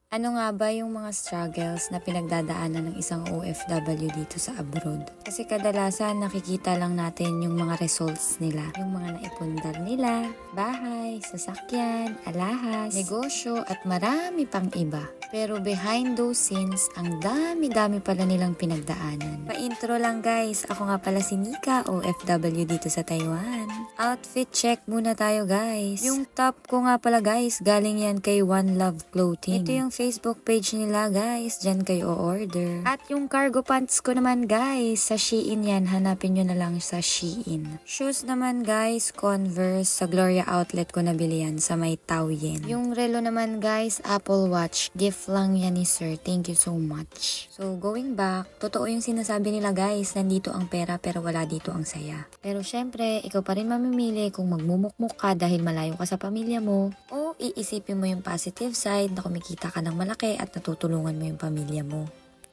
Ano nga ba yung mga struggles na pinagdadaanan ng isang OFW dito sa abroad? Kasi kadalasan nakikita lang natin yung mga results nila. Yung mga naipundar nila, bahay, sasakyan, alahas, negosyo at marami pang iba. Pero behind those scenes, ang dami-dami pala nilang pinagdaanan. Pa-intro lang guys, ako nga pala si Nika, OFW dito sa Taiwan. Outfit check muna tayo guys. Yung top ko nga pala guys, galing yan kay One Love Clothing. Ito yung Facebook page nila guys, dyan kayo o-order. At yung cargo pants ko naman guys, sa Shein yan, hanapin nyo na lang sa Shein. Shoes naman guys, Converse, sa Gloria Outlet ko nabili yan sa may Taoyuan. Yung relo naman guys, Apple Watch, gift lang yan ni sir, thank you so much. So going back, totoo yung sinasabi nila guys, nandito ang pera pero wala dito ang saya. Pero syempre, ikaw pa rin mamimili kung magmumukmuk ka dahil malayo ka sa pamilya mo, o iisipin mo yung positive side na kumikita ka ng malaki at natutulungan mo yung pamilya mo.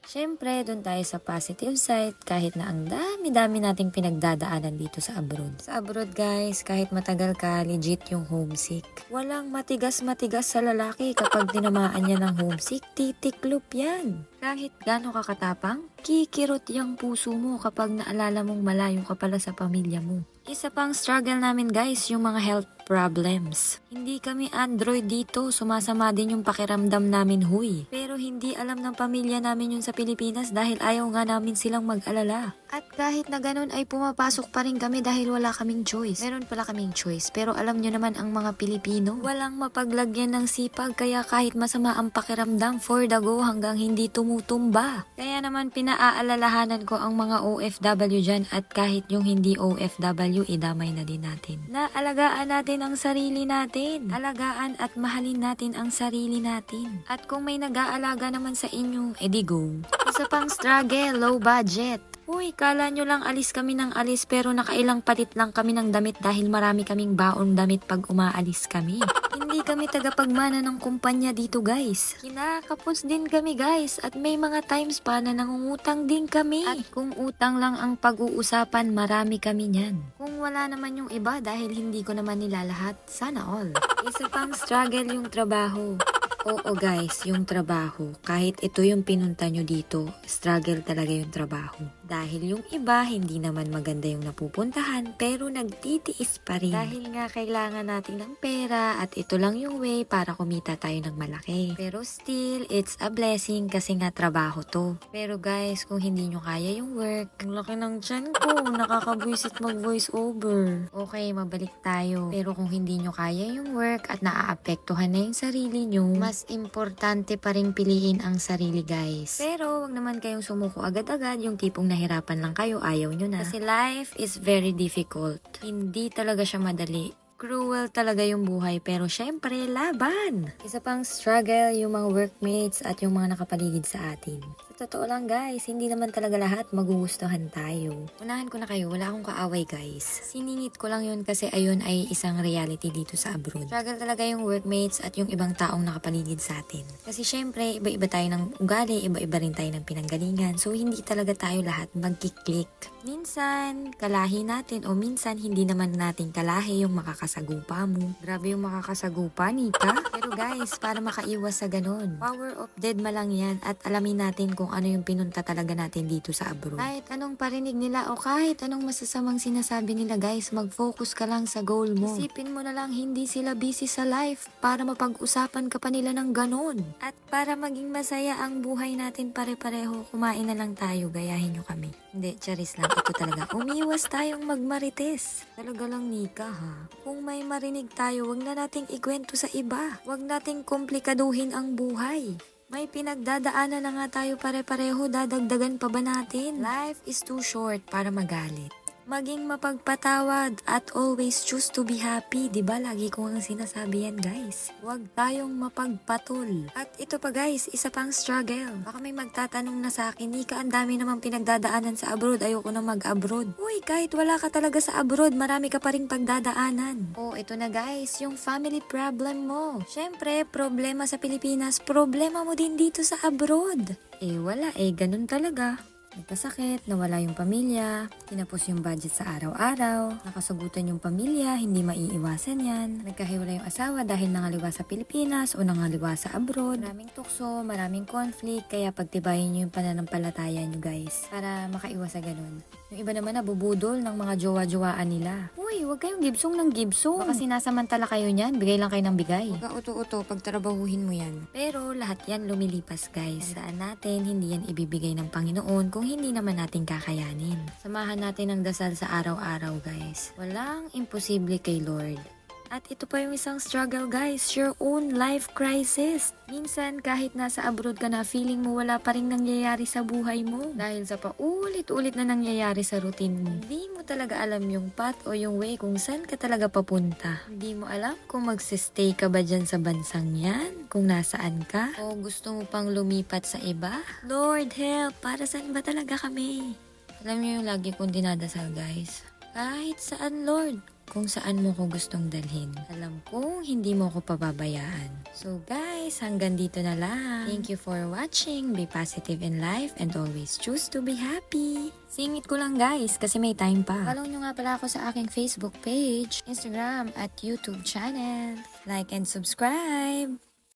Siyempre, doon tayo sa positive side kahit na ang dami-dami nating pinagdadaanan dito sa abroad. Sa abroad guys, kahit matagal ka, legit yung homesick. Walang matigas-matigas sa lalaki kapag tinamaan niya ng homesick, titiklop yan. Kahit gaano ka katapang, kikirot yung puso mo kapag naalala mong malayo ka pala sa pamilya mo. Isa pang struggle namin guys, yung mga health problems. Hindi kami Android dito, sumasama din yung pakiramdam namin huy. Pero hindi alam ng pamilya namin yun sa Pilipinas dahil ayaw nga namin silang mag-alala. At kahit na ganun ay pumapasok pa rin kami dahil wala kaming choice. Meron pala kaming choice, pero alam nyo naman ang mga Pilipino, walang mapaglagyan ng sipag kaya kahit masama ang pakiramdam, for the go hanggang hindi tumutumba. Kaya naman pinaaalalahanan ko ang mga OFW dyan at kahit yung hindi OFW, idamay na din natin. Naalagaan natin ang sarili natin. Alagaan at mahalin natin ang sarili natin. At kung may nag-aalaga naman sa inyo, edi go. Isa pang struggle, low budget. Uy, kala nyo lang alis kami ng alis pero nakailang patit lang kami ng damit dahil marami kaming baon damit pag umaalis kami. Hindi kami tagapagmana ng kumpanya dito guys. Kinakapos din kami guys at may mga times pa na nangungutang din kami. At kung utang lang ang pag-uusapan, marami kami niyan. Kung wala naman yung iba dahil hindi ko naman nila lahat, sana all. Isa pang struggle yung trabaho. Oo guys, yung trabaho, kahit ito yung pinunta nyo dito, struggle talaga yung trabaho. Dahil yung iba, hindi naman maganda yung napupuntahan, pero nagtitiis pa rin. Dahil nga kailangan natin ng pera at ito lang yung way para kumita tayo ng malaki. Pero still, it's a blessing kasi nga trabaho to. Pero guys, kung hindi nyo kaya yung work, ang laki ng tiyan ko, nakakabwisit mag-voice over. Okay, mabalik tayo. Pero kung hindi nyo kaya yung work at naaapektuhan na yung sarili nyo, mas importante pa rin piliin ang sarili guys. Pero wag naman kayong sumuko agad-agad, yung tipong nahirapan lang kayo, ayaw nyo na. Kasi life is very difficult. Hindi talaga siya madali. Cruel talaga yung buhay pero syempre laban! Isa pang struggle yung mga workmates at yung mga nakapaligid sa atin. Sa totoo lang guys, hindi naman talaga lahat magugustuhan tayo. Unahan ko na kayo, wala akong kaaway guys. Siningit ko lang yun kasi ayun ay isang reality dito sa abroad. Struggle talaga yung workmates at yung ibang taong nakapaligid sa atin. Kasi syempre, iba-iba tayo ng ugali, iba-iba rin tayo ng pinanggalingan. So hindi talaga tayo lahat magkiklik. Minsan, kalahi natin o minsan hindi naman natin kalahi yung makakasagupa mo. Grabe yung makakasagupa, Nika. Pero guys, para makaiwas sa ganun, power of dead lang yan at alamin natin kung ano yung pinunta talaga natin dito sa abroad. Kahit anong parinig nila o kahit anong masasamang sinasabi nila guys, mag-focus ka lang sa goal mo. Isipin mo na lang hindi sila busy sa life para mapag-usapan ka pa nila ng ganun. At para maging masaya ang buhay natin pare-pareho, kumain na lang tayo, gayahin nyo kami. Hindi, charis lang. Ito talaga. Umiwas tayong magmarites. Talaga lang Nika ha. Kung may marinig tayo, wag na nating ikwento sa iba. Wag nating komplikaduhin ang buhay. May pinagdadaanan na nga tayo pare-pareho, dadagdagan pa ba natin? Life is too short para magalit. Maging mapagpatawad at always choose to be happy. Diba lagi ko ang sinasabi yan guys? Huwag tayong mapagpatol. At ito pa guys, isa pang struggle. Baka may magtatanong na sa akin, Nika, ang dami namang pinagdadaanan sa abroad, ayoko na mag-abroad. Uy, kahit wala ka talaga sa abroad, marami ka pa rin pagdadaanan. Oh, ito na guys, yung family problem mo. Syempre, problema sa Pilipinas, problema mo din dito sa abroad. Eh wala, ganun talaga. Nagkasakit, nawala yung pamilya, tinapos yung budget sa araw-araw, nakasugutan yung pamilya, hindi maiiwasan yan. Nagkahiwalay yung asawa dahil nangaliwa sa Pilipinas o nangaliwa sa abroad. Maraming tukso, maraming conflict, kaya pagtibayin nyo yung pananampalataya nyo guys, para makaiwas sa ganun. Yung iba naman nabubudol ng mga jowa-jowaan nila. Uy, huwag kayong gibsong ng gibsong. Baka sinasamantala kayo niyan, bigay lang kayo ng bigay. Huwag ka uto-uto, pagtrabahuhin mo yan. Pero lahat yan lumilipas guys. Saan natin, hindi yan ibibigay ng Panginoon kung hindi naman natin kakayanin. Samahan natin ang dasal sa araw-araw guys. Walang imposible kay Lord. At ito pa yung isang struggle guys, your own life crisis. Minsan kahit nasa abroad ka na, feeling mo wala pa rin nangyayari sa buhay mo. Dahil sa paulit-ulit na nangyayari sa routine mo. Hindi mo talaga alam yung path o yung way kung saan ka talaga papunta. Hindi mo alam kung magsistay ka ba dyan sa bansang yan, kung nasaan ka, o gusto mo pang lumipat sa iba. Lord help, para saan ba talaga kami? Alam niyo yung lagi kong dinadasal guys. Kahit saan Lord, kung saan mo ko gustong dalhin. Alam kong hindi mo ko pababayaan. So guys, hanggang dito na lang. Thank you for watching. Be positive in life and always choose to be happy. Singit ko lang guys kasi may time pa. Follow nyo nga pala ako sa aking Facebook page, Instagram at YouTube channel. Like and subscribe.